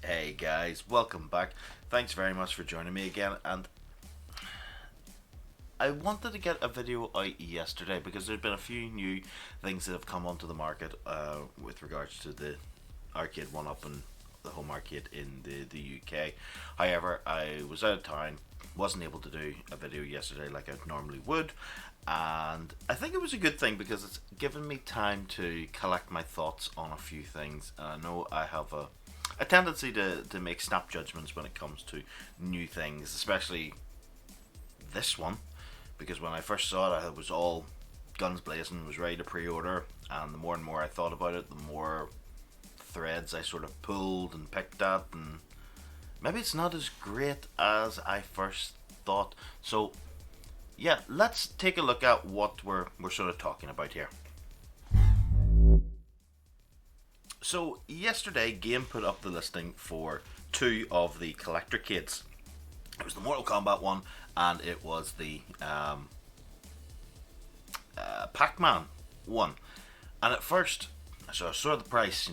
Hey guys, welcome back. Thanks very much for joining me again. And I wanted to get a video out yesterday because there's been a few new things that have come onto the market with regards to the arcade one up and the home arcade in the UK. However, I was out of town, wasn't able to do a video yesterday like I normally would, and I think it was a good thing because it's given me time to collect my thoughts on a few things. And I know I have a tendency to make snap judgments when it comes to new things, especially this one, because when I first saw it, I was all guns blazing, was ready to pre-order, and the more and more I thought about it, the more threads I sort of pulled and picked at, and maybe it's not as great as I first thought. So, yeah, let's take a look at what we're sort of talking about here. So yesterday, Game put up the listing for two of the Collectorcades. It was the Mortal Kombat one, and it was the Pacman one. And at first, so I saw the price,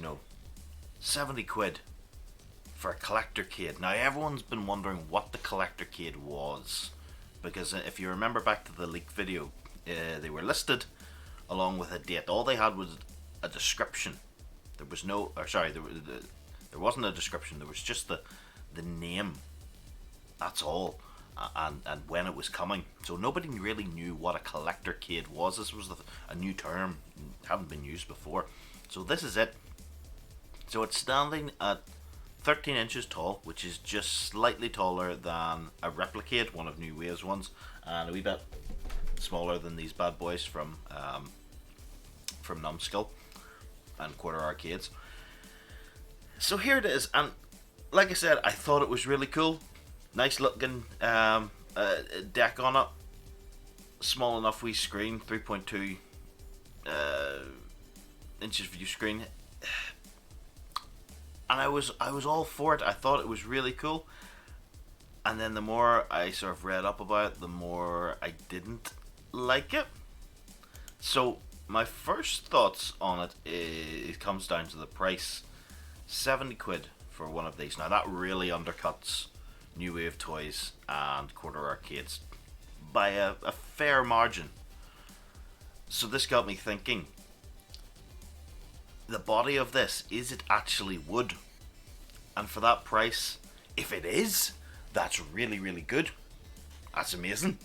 70 quid for a Collectorcade. Now everyone's been wondering what the Collectorcade was, because if you remember back to the leak video, they were listed along with a date. All they had was a description. There was no, or sorry, there wasn't a description. There was just the name. That's all, and when it was coming. So nobody really knew what a Collectorcade was. This was a new term, hadn't been used before. So this is it. So it's standing at 13 inches tall, which is just slightly taller than a Replicade, one of New Wave's ones, and a wee bit smaller than these bad boys from Numbskull and Quarter Arcades. So here it is, and like I said, I thought it was really cool. Nice looking deck on it. Small enough wee screen, 3.2 inches view screen. And I was all for it. I thought it was really cool. And then the more I sort of read up about it, the more I didn't like it. So my first thoughts on it, it comes down to the price. 70 quid for one of these. Now that really undercuts New Wave Toys and Quarter Arcades by a fair margin. So this got me thinking, the body of this, is it actually wood? And for that price, if it is, that's really, really good. That's amazing.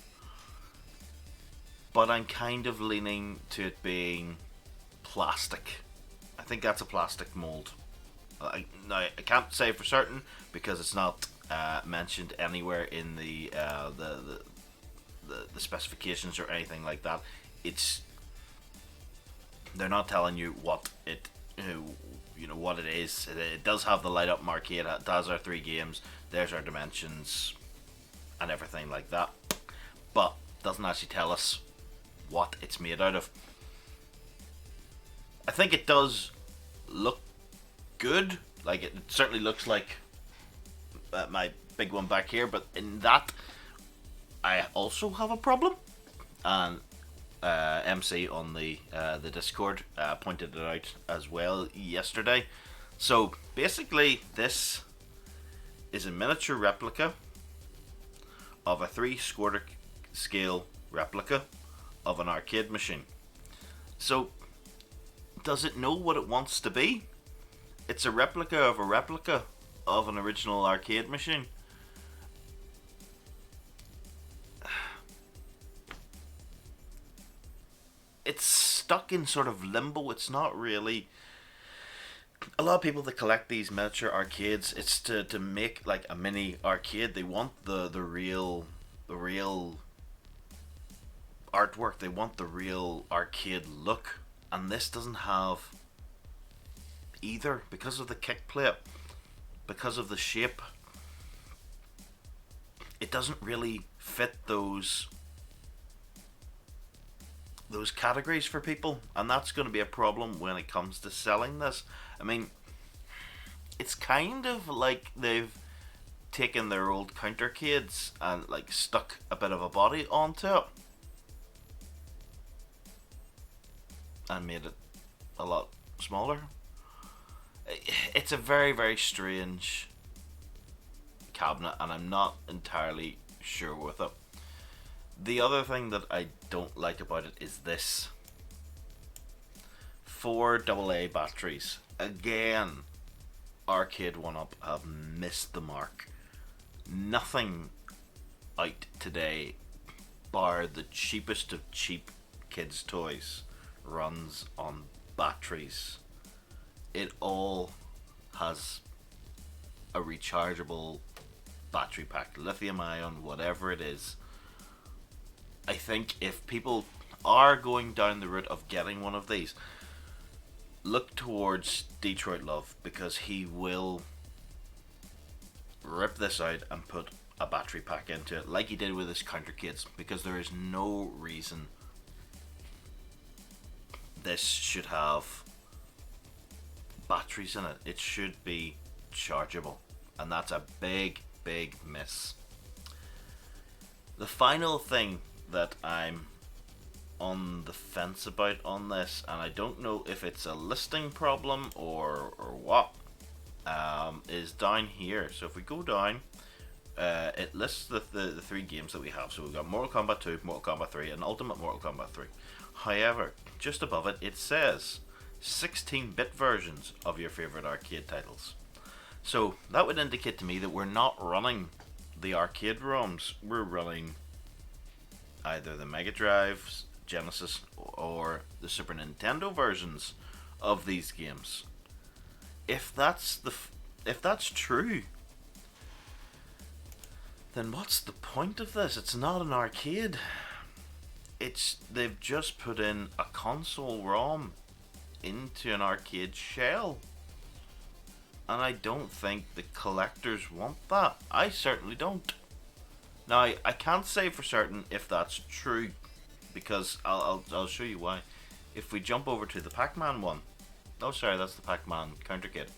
But I'm kind of leaning to it being plastic. I think that's a plastic mold. Now I can't say for certain because it's not mentioned anywhere in the specifications or anything like that. They're not telling you what it what it is. It does have the light up marquee. It does our 3 games. There's our dimensions and everything like that, but doesn't actually tell us what it's made out of. I think it does look good. Like it certainly looks like my big one back here, but in that I also have a problem. And MC on the Discord pointed it out as well yesterday. So basically, this is a miniature replica of a 3/4 scale replica of an arcade machine. So does it know what it wants to be? It's a replica of an original arcade machine. It's stuck in sort of limbo. It's not really. A lot of people that collect these miniature arcades, it's to make like a mini arcade. They want the real artwork. They want the real arcade look, and this doesn't have either because of the kick plate, because of the shape. It doesn't really fit those categories for people, and that's going to be a problem when it comes to selling this. I mean, it's kind of like they've taken their old Countercades and like stuck a bit of a body onto it and made it a lot smaller. It's a very, very strange cabinet, and I'm not entirely sure with it. The other thing that I don't like about it is this. 4 AA batteries. Again, Arcade 1-Up have missed the mark. Nothing out today, bar the cheapest of cheap kids' toys, runs on batteries. It all has a rechargeable battery pack, lithium ion, whatever it is. I think if people are going down the route of getting one of these, look towards Detroit Love, because he will rip this out and put a battery pack into it like he did with his Countercades, because there is no reason this should have batteries in it. It should be chargeable, and that's a big miss. The final thing that I'm on the fence about on this, and I don't know if it's a listing problem or what, is down here. So if we go down, it lists the 3 games that we have. So we've got Mortal Kombat 2, Mortal Kombat 3, and Ultimate Mortal Kombat 3. However, just above it, it says 16-bit versions of your favorite arcade titles. So that would indicate to me that we're not running the arcade ROMs. We're running either the Mega Drives, Genesis, or the Super Nintendo versions of these games. If that's true, then what's the point of this? It's not an arcade. They've just put in a console ROM into an arcade shell. And I don't think the collectors want that. I certainly don't. Now, I can't say for certain if that's true, because I'll show you why. If we jump over to the Pacman one. Oh, sorry, that's the Pacman Countercade.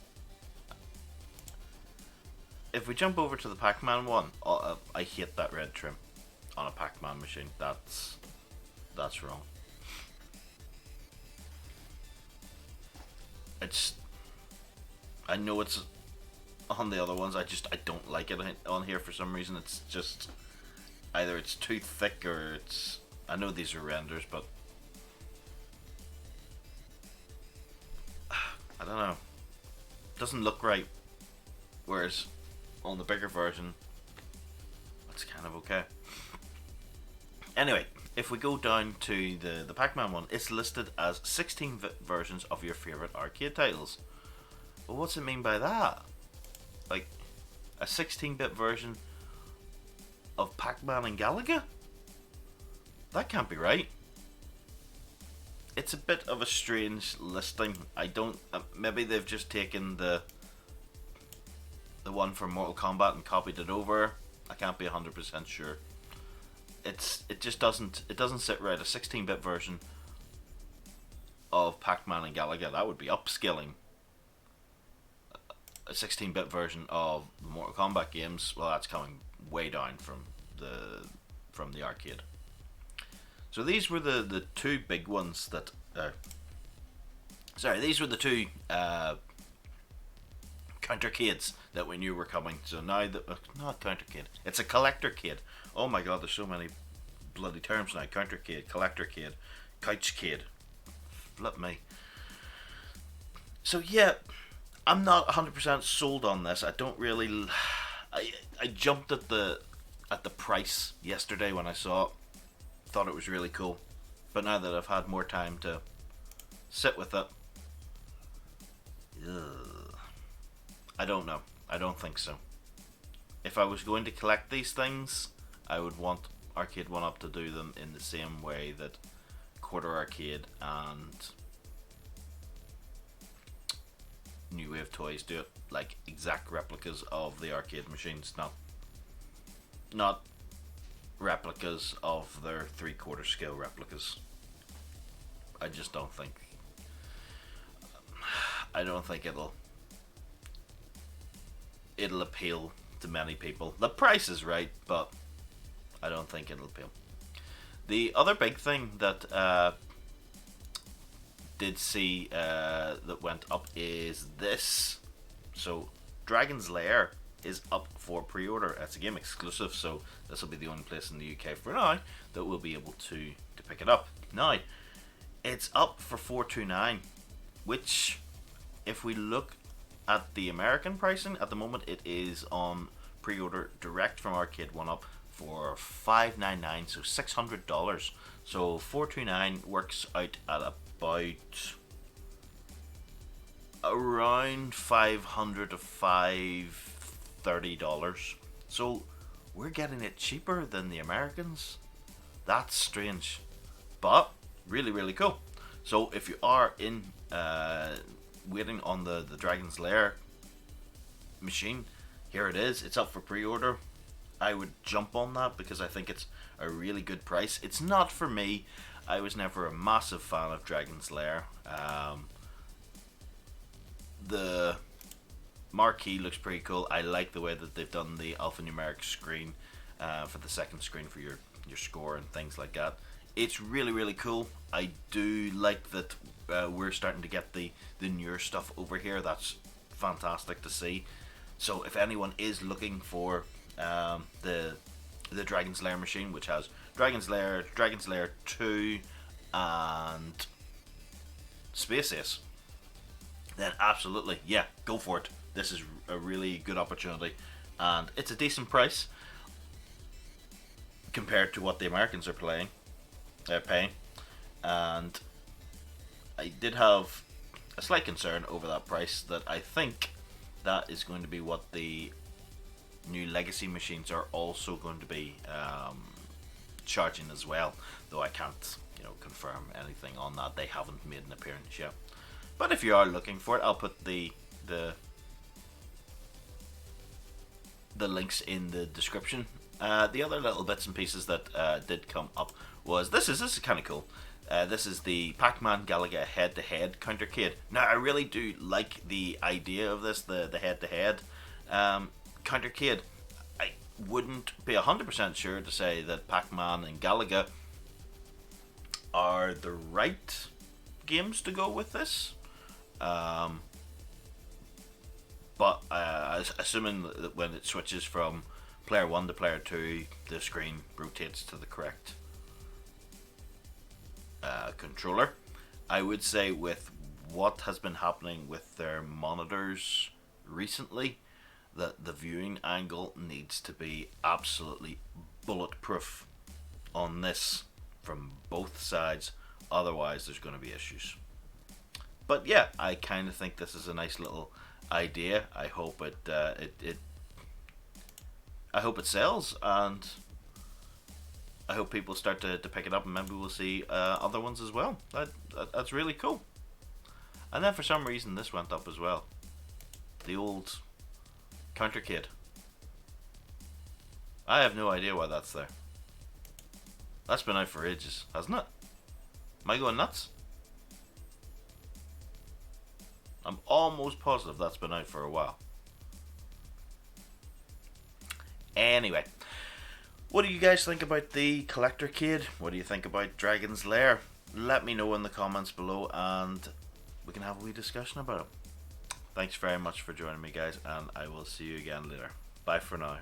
If we jump over to the Pacman one, I hate that red trim on a Pacman machine. That's wrong. I know it's on the other ones. I don't like it on here for some reason. It's just either it's too thick or it's. I know these are renders, but I don't know. It doesn't look right. Whereas on the bigger version, it's kind of okay. Anyway, if we go down to the Pac-Man one, it's listed as 16 versions of your favorite arcade titles. Well, what's it mean by that? Like, a 16-bit version of Pac-Man and Galaga? That can't be right. It's a bit of a strange listing. I don't. Maybe they've just taken the one from Mortal Kombat and copied it over. I can't be 100% sure. It just doesn't sit right. A 16-bit version of Pac-Man and Galaga, that would be upskilling. A 16-bit version of the Mortal Kombat games, well, that's coming way down from the arcade. So these were the 2 big ones that. These were the 2 Countercades that we knew were coming. So now not Countercade, it's a Collectorcade. Oh my god, there's so many bloody terms now. Countercade, Collectorcade, Couchcade. Flip me. So yeah, I'm not 100% sold on this. I don't really. I jumped at the price yesterday when I saw it. Thought it was really cool, but now that I've had more time to sit with it, I don't know. I don't think so. If I was going to collect these things, I would want Arcade 1-Up to do them in the same way that Quarter Arcade and New Wave Toys do it, like exact replicas of the arcade machines, not replicas of their 3/4 scale replicas. I just don't think. I don't think it'll appeal to many people. The price is right, but I don't think it'll appeal. The other big thing that did see that went up is this. So Dragon's Lair is up for pre-order. It's a game exclusive, so this will be the only place in the UK for now that will be able to pick it up. Now, it's up for $429, which, if we look at the American pricing at the moment, it is on pre-order direct from Arcade One Up for $599, so $600. So $429 works out at about around $500 to $530. So we're getting it cheaper than the Americans. That's strange, but really, really cool. So if you are in waiting on the Dragon's Lair machine, here it is. It's up for pre-order. I would jump on that because I think it's a really good price. It's not for me. I was never a massive fan of Dragon's Lair. The marquee looks pretty cool. I like the way that they've done the alphanumeric screen for the second screen for your score and things like that. It's really, really cool. I do like that we're starting to get the newer stuff over here. That's fantastic to see. So if anyone is looking for the Dragon's Lair machine, which has Dragon's Lair 2 and Space Ace, then absolutely, yeah, go for it. This is a really good opportunity, and it's a decent price compared to what the Americans are paying. And I did have a slight concern over that price, that I think that is going to be what the new legacy machines are also going to be charging as well, though I can't confirm anything on that. They haven't made an appearance yet. But if you are looking for it, I'll put the links in the description. The other little bits and pieces that did come up was this is kind of cool. This is the Pacman Galaga Head Countercade. Now, I really do like the idea of this, the head-to-head Countercade. I wouldn't be 100% sure to say that Pacman and Galaga are the right games to go with this. But assuming that when it switches from player 1 to player 2, the screen rotates to the correct controller. I would say with what has been happening with their monitors recently, that the viewing angle needs to be absolutely bulletproof on this from both sides, otherwise there's going to be issues. But yeah, I kind of think this is a nice little idea. I hope it sells, and I hope people start to pick it up, and maybe we'll see other ones as well. That's really cool. And then for some reason this went up as well. The old Countercade. I have no idea why that's there. That's been out for ages, hasn't it? Am I going nuts? I'm almost positive that's been out for a while. Anyway, what do you guys think about the Collectorcade? What do you think about Dragon's Lair? Let me know in the comments below, and we can have a wee discussion about it. Thanks very much for joining me, guys, and I will see you again later. Bye for now.